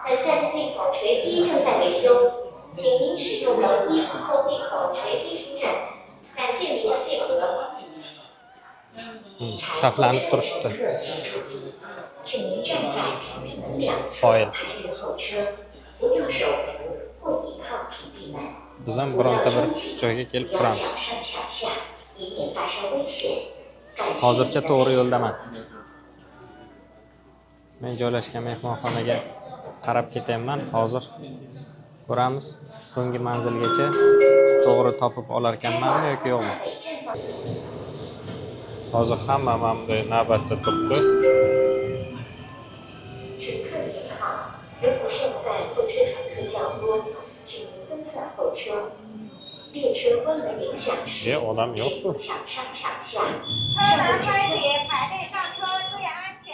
本站地口垂堤正在维修，请您使用楼梯后地口垂堤出站，感谢您的配合。 Saflanib turishdi. 请您站在屏蔽门两侧 Foil. 排队候车，不要手扶或倚靠屏蔽门。 Biz ham bironta bir joyga kelib 不要 turamiz. 抢上抢下，以免发生危险。感谢 Hozircha to'g'ri yo'ldaman. Men joylashgan mehmonxonaga qarab ketyapman. Hozir ko'ramiz. So'nggi manzilgacha to'g'ri topib olar ekanmanmi yoki yo'qmi? Hozir hamma mana bunday navbatda turibdi. 乘客您好，如果现在候车乘客较多，请您分散候车。列车关门铃响时， Odam 请 yo'q-ku. 勿抢上抢下，车上不门去车。关起，排队上车，注意安全。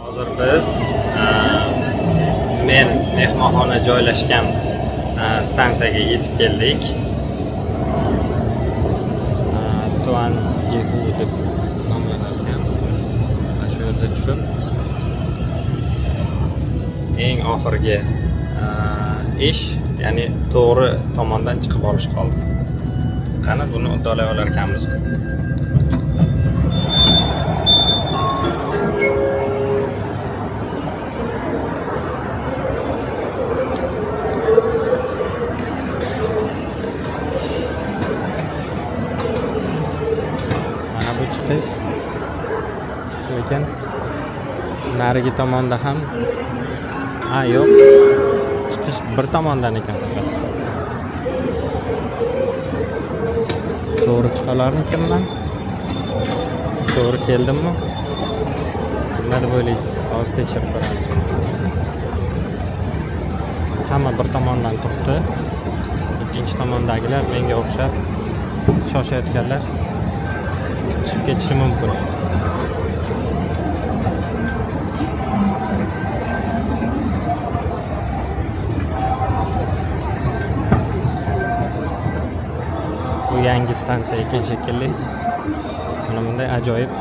Hozir biz men mehmonxona joylashgan stansiyaga yetib keldik. Tuanjehu deb nomlanadigan. Shu yerda tushib eng oxirgi ish, ya'ni to'g'ri tomondan chiqib olish qoldi. Qani buni uddalay olar ekanmiz. Mana bu chiqish. Lekin narigi tomonda ham yo'q. Chiqish bir tomondan ekan. To'g'ri chiqalarmikanman? To'g'ri keldimmi? Nima deb o'ylaysiz? Hozir tekshirib ko'ramiz. Hamma bir tomondan turibdi. Ikkinchi tomondagilar menga o'xshab shoshayotganlar chiqib ketishi mumkin. Bu yangi stansiya ekan shekilli. Mana bunday ajoyib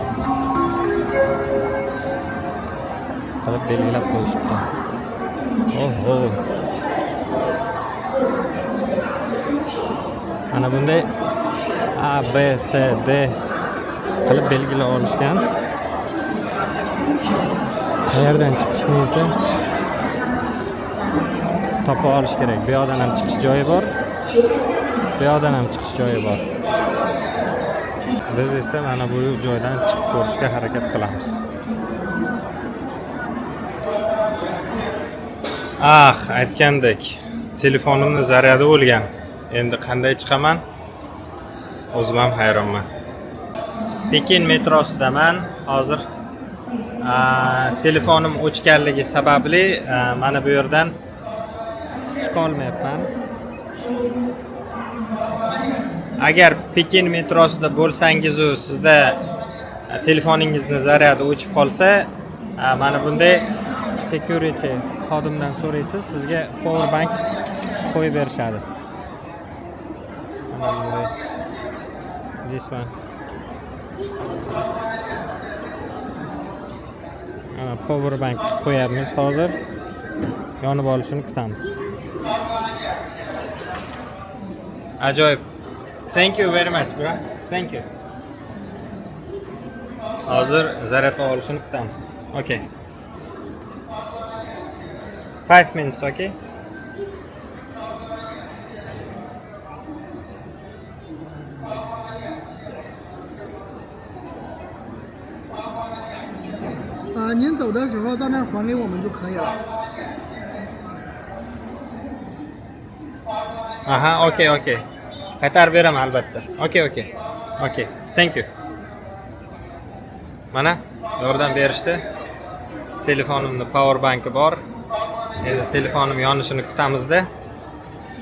qilib belgilab qo'yishibdi. Oho. Mana bunday A, B, C, D qilib belgilab olishgan. Qayerdan chiqishni esa topib olish kerak. Bu yoqdan ham chiqish joyi bor. Bu yoqdan ham chiqish joyi bor. Biz esa mana bu joydan chiqib ko'rishga harakat qilamiz. Aytgandek, telefonimni zaryadi bo'lgan. Endi qanday chiqaman? O'zim ham hayronman. Pekin metrosidaman. Hozir telefonim o'chganligi sababli mana bu yerdan chiqa olmayapman. Agar Pekin metrosida bo'lsangiz u sizda telefoningizni zaryadi o'chib qolsa, mana bunday security xodimdan so'raysiz, sizga power bank qo'yib berishadi. Mana bunday. This one. Power bank qo'yamiz hozir. Yonib olishini kutamiz. Ajoyib. Thank you very much, bro. Thank you. Hozir zaryad olishini kutamiz. Okay. 5 minutes, okay?您走的时候到那儿还给我们就可以了。 Aha, okay. Qaytarib beraman albatta. Okay. Thank you. Mana yordam berishdi. Telefonimni power banki bor. Endi telefonim yonishini kutamizda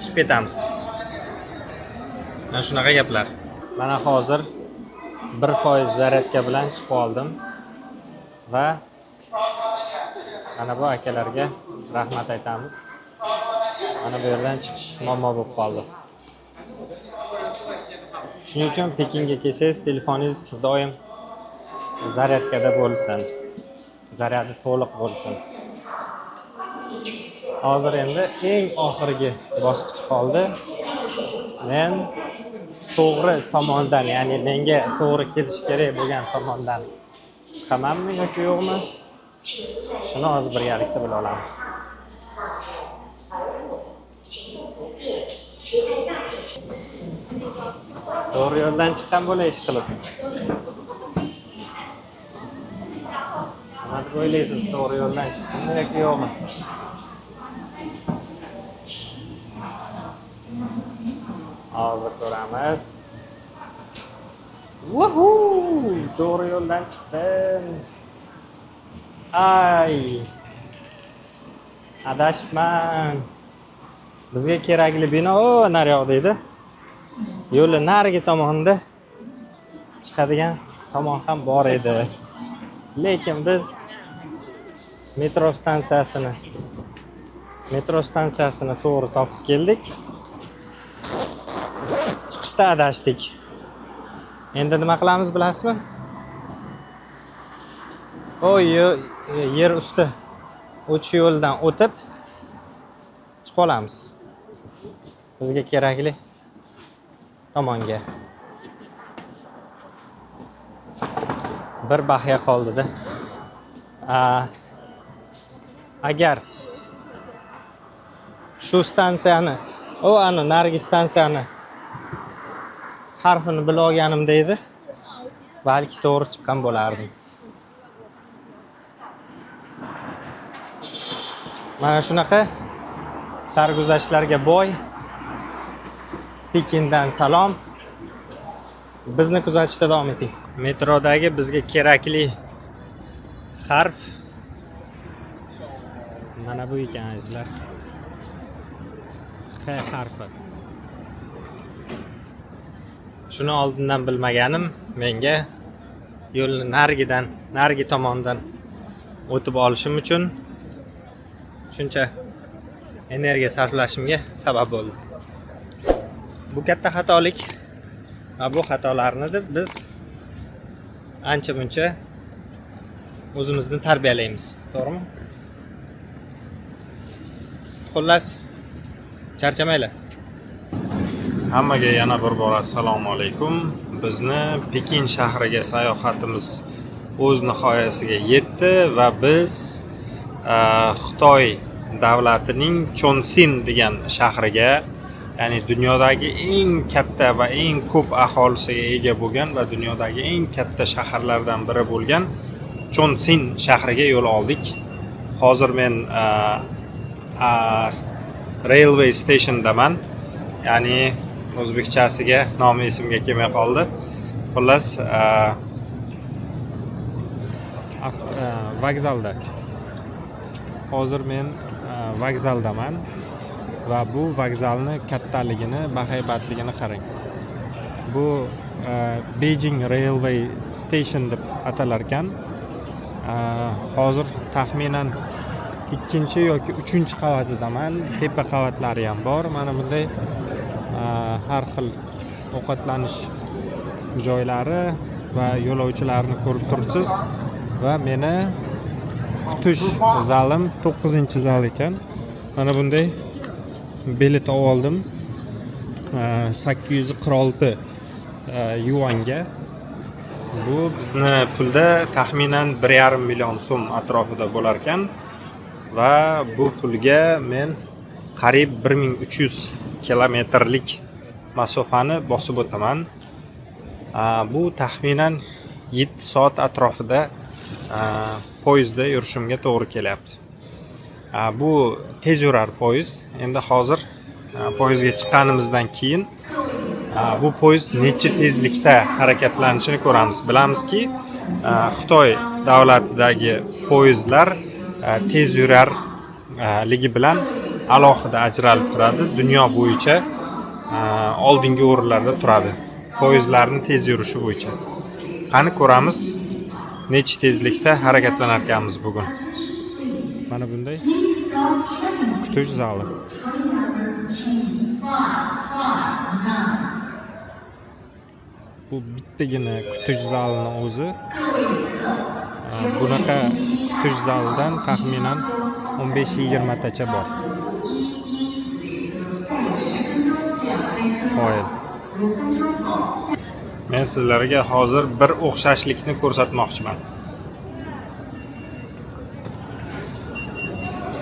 chiqib ketamiz. Mana shunaqa gaplar. Mana hozir 1% zaryadka bilan chiqib oldim va mana bu akalarga rahmat aytamiz. Mana bu yerdan chiqish muammo bo'lib qoldi. Shuning uchun Pekinga kelsangiz telefoningiz doim zaryadkada bo'lsin. Zaryadi to'liq bo'lsin. Hozir endi eng oxirgi bosqich qoldi. Men to'g'ri tomondan, ya'ni menga to'g'ri kelish kerak bo'lgan tomondan chiqamanmi yoki yo'qmi? Shuni hozir birgalikda bila olamiz. To'g'ri yo'ldan chiqqan bo'lay ish qilib. Nima deb o'ylaysiz, to'g'ri yo'ldan chiqqanmi yoki yo'qmi? Hozir ko'ramiz. Vuhu! To'g'ri yo'ldan chiqdim. Ay! Adashibman. Bizga kerakli bino nariyoqda edi. Yo'lni narigi tomonda chiqadigan tomon ham bor edi. Lekin biz metro stansiyasini to'g'ri topib keldik. Chiqishda adashdik. Endi nima qilamiz bilasizmi? Yer usti o'tish yo'lidan o'tib chiqib olamiz. Bizga kerakli tomonga. Bir bahya qoldida. Agar shu stansiyani, ana narigi stansiyani harfini bilib olganimda edi, balki to'g'ri chiqqan bo'lardim. Mana shunaqa sarguzashtlarga boy Pekindan salom. Bizni kuzatishda davom eting. Metrodagi bizga kerakli harf mana bu ekan azizlar. H harfi. Shuni oldindan bilmaganim menga yo'lni narigi tomondan o'tib olishim uchun shuncha energiya sarflashimga sabab bo'ldi. Bu katta xatolik va bu xatolarni biz ancha muncha o'zimizni tarbiyalaymiz, to'g'rimi? Xullas, charchamanglar. Hammaga yana bir bor assalomu alaykum. Bizni Pekin shahriga sayohatimiz o'z nihoyasiga yetdi va biz Xitoy davlatining Chonsin degan shahriga, ya'ni dunyodagi eng katta va eng ko'p aholisiga ega bo'lgan va dunyodagi eng katta shaharlardan biri bo'lgan Chonsin shahriga yo'l oldik. Hozir men railway stationdaman. Ya'ni o'zbekchasiga nomi esimga kelmay qoldi. Xullas, vokzalda. Hozir men vokzaldaman va bu vokzalni kattaligini, bahaybatligini qarang. Bu Beijing Railway Station deb atalar ekan. Hozir taxminan 2 yoki 3 qavatidaman. Tepa qavatlari ham bor. Mana bunday har xil ovqatlanish joylari va yo'lovchilarni ko'rib turibsiz va meni kutish zalim 9-zal ekan. Mana bunday bilet oldim. 846 yuanga Bu bizni pulda taxminan 1,5 million so'm atrofida bo'lar ekan va bu pulga men qariyb 1300 kilometrlik masofani bosib o'taman. Bu taxminan 7 soat atrofida poyezdda yurishimga to'g'ri kelyapti. Bu tez yurar poyezd. Endi hozir poyezdga chiqqanimizdan keyin bu poyezd necha tezlikda harakatlanishini ko'ramiz. Bilamizki, Xitoy davlatidagi poyezdlar tez yurarligi bilan alohida ajralib turadi. Dunyo bo'yicha oldingi o'rinlarda turadi. Poyezdlarning tez yurishi bo'yicha. Qani ko'ramiz, necha tezlikda harakatlanar ekanmiz bugun. Mana bunday kutish zali. Bu bittagina kutish zalining o'zi. Bunaqa kutish zalidan taxminan 15-20 tacha bor. Qoyil. Men sizlarga hozir bir o'xshashlikni ko'rsatmoqchiman.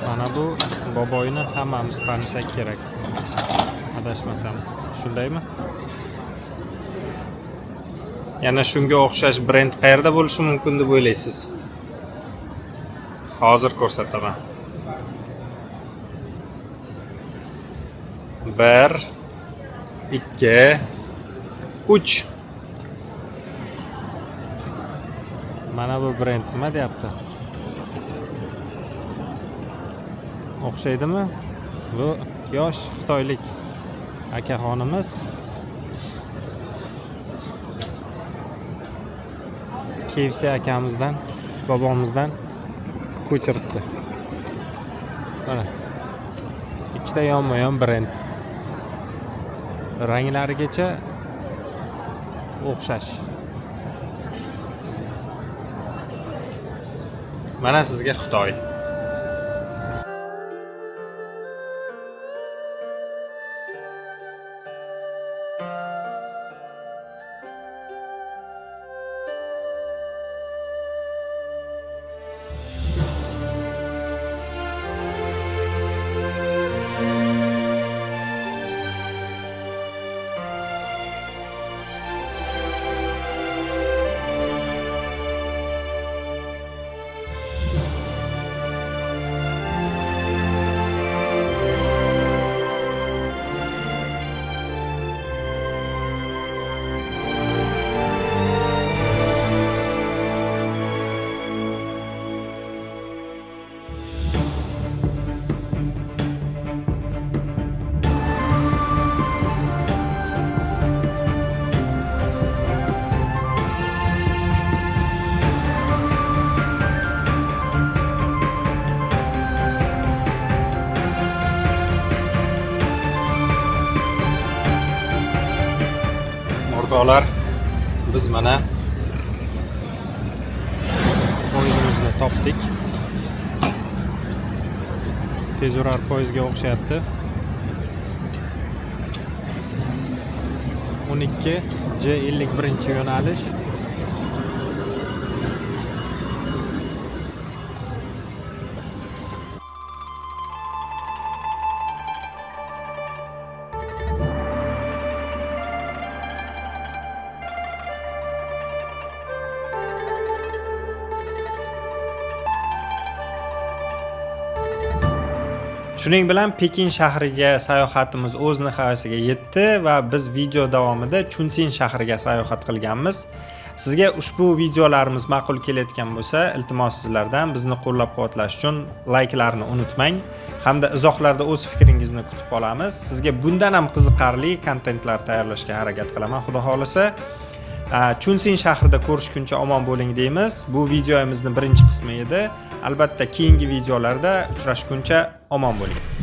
Mana bu boboyni hammamiz tanishak kerak. Adashmasam, shundaymi? Yana shunga o'xshash brend qayerda bo'lishi mumkin deb o'ylaysiz? Hozir ko'rsataman. 1 2 3. Mana bu brend nima deyapti? O'xshaydimi? Bu yosh xitoylik akaxonimiz KFC akamizdan, bobomizdan ko'chiribdi. Mana ikkita yonma-yon brend. Ranglarigacha o'xshash. Mana sizga Xitoy. Biz mana poyezdimizni topdik. Tezyurar poyezdga o'xshayapti. 12C51 yo'nalish. Shuning bilan Pekin shahriga sayohatimiz o'z nihoyasiga yetdi va biz video davomida Chunsin shahriga sayohat qilganmiz. Sizga ushbu videolarimiz ma'qul kelayotgan bo'lsa, iltimos sizlardan bizni qo'llab-quvvatlash uchun likelarni unutmang hamda izohlarda o'z fikringizni kutib qolamiz. Sizga bundan ham qiziqarli kontentlar tayyorlashga harakat qilaman, xudo xolisa. Chunsin shahrida ko'rishguncha omon bo'ling deymiz. Bu videomizning birinchi qismi edi. Albatta keyingi videolarda uchrashguncha omon bo'ling.